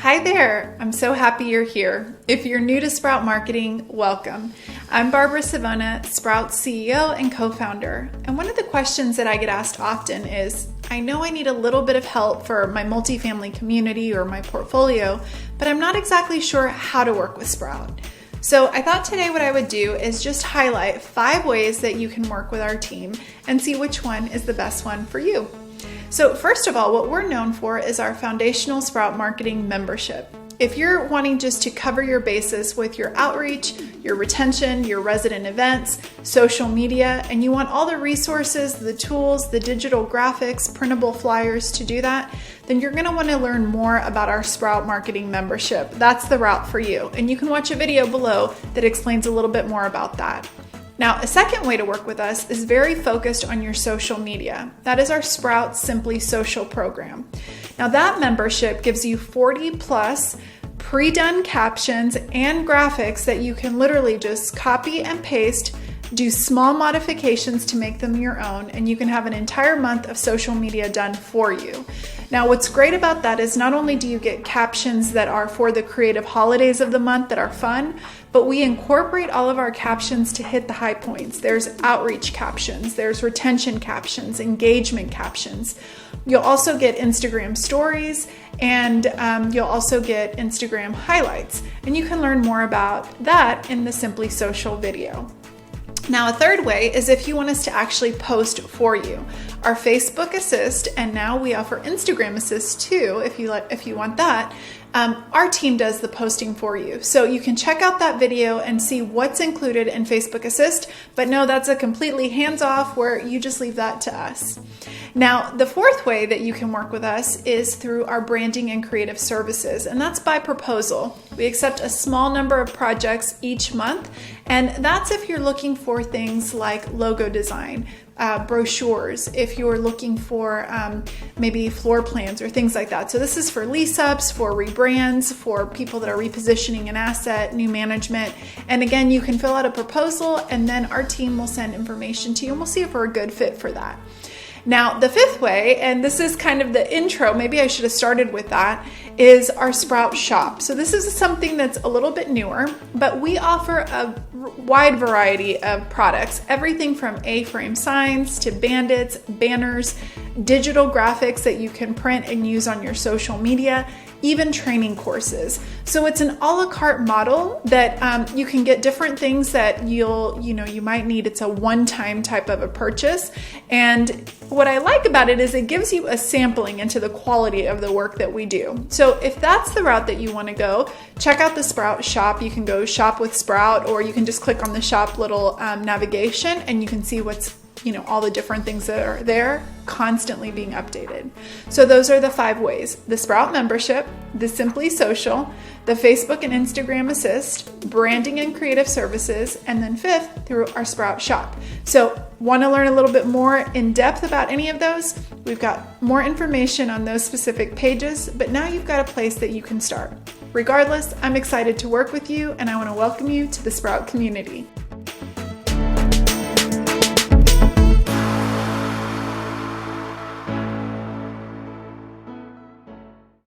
Hi there, I'm so happy you're here. If you're new to Sprout Marketing, welcome. I'm Barbara Savona, Sprout's CEO and co-founder. And one of the questions that I get asked often is, I know I need a little bit of help for my multifamily community or my portfolio, but I'm not exactly sure how to work with Sprout. So I thought today what I would do is just highlight 5 ways that you can work with our team and see which one is the best one for you. So first of all, what we're known for is our foundational Sprout Marketing membership. If you're wanting just to cover your bases with your outreach, your retention, your resident events, social media, and you want all the resources, the tools, the digital graphics, printable flyers to do that, then you're going to want to learn more about our Sprout Marketing membership. That's the route for you. And you can watch a video below that explains a little bit more about that. Now, a second way to work with us is very focused on your social media. That is our Sprout Simply Social program. Now, that membership gives you 40 plus pre-done captions and graphics that you can literally just copy and paste, do small modifications to make them your own, and you can have an entire month of social media done for you. Now, what's great about that is not only do you get captions that are for the creative holidays of the month that are fun, but we incorporate all of our captions to hit the high points. There's outreach captions, there's retention captions, engagement captions. You'll also get Instagram stories, and you'll also get Instagram highlights. And you can learn more about that in the Simply Social video. Now, a third way is if you want us to actually post for you. Our Facebook Assist, and now we offer Instagram Assist too, if you want that. Our team does the posting for you. So you can check out that video and see what's included in Facebook Assist, but no, that's a completely hands-off where you just leave that to us. Now, the fourth way that you can work with us is through our branding and creative services, and that's by proposal. We accept a small number of projects each month, and that's if you're looking for things like logo design, brochures, if you're looking for maybe floor plans or things like that. So this is for lease ups, for rebrands, for people that are repositioning an asset, new management. And again, you can fill out a proposal and then our team will send information to you and we'll see if we're a good fit for that. Now, the fifth way, and this is kind of the intro, maybe I should have started with that, is our Sprout Shop. So this is something that's a little bit newer, but we offer a wide variety of products, everything from A-frame signs to bandits, banners, digital graphics that you can print and use on your social media, even training courses. So it's an a la carte model that you can get different things that you might need. It's a one-time type of a purchase. And what I like about it is it gives you a sampling into the quality of the work that we do. So if that's the route that you want to go, check out the Sprout Shop. You can go shop with Sprout, or you can just click on the shop little navigation and you can see what's all the different things that are there constantly being updated. So those are the 5 ways: the Sprout membership, the Simply Social, the Facebook and Instagram Assist, branding and creative services, and then 5th, through our Sprout Shop. So want to learn a little bit more in depth about any of those? We've got more information on those specific pages, but now you've got a place that you can start. Regardless, I'm excited to work with you and I want to welcome you to the Sprout community.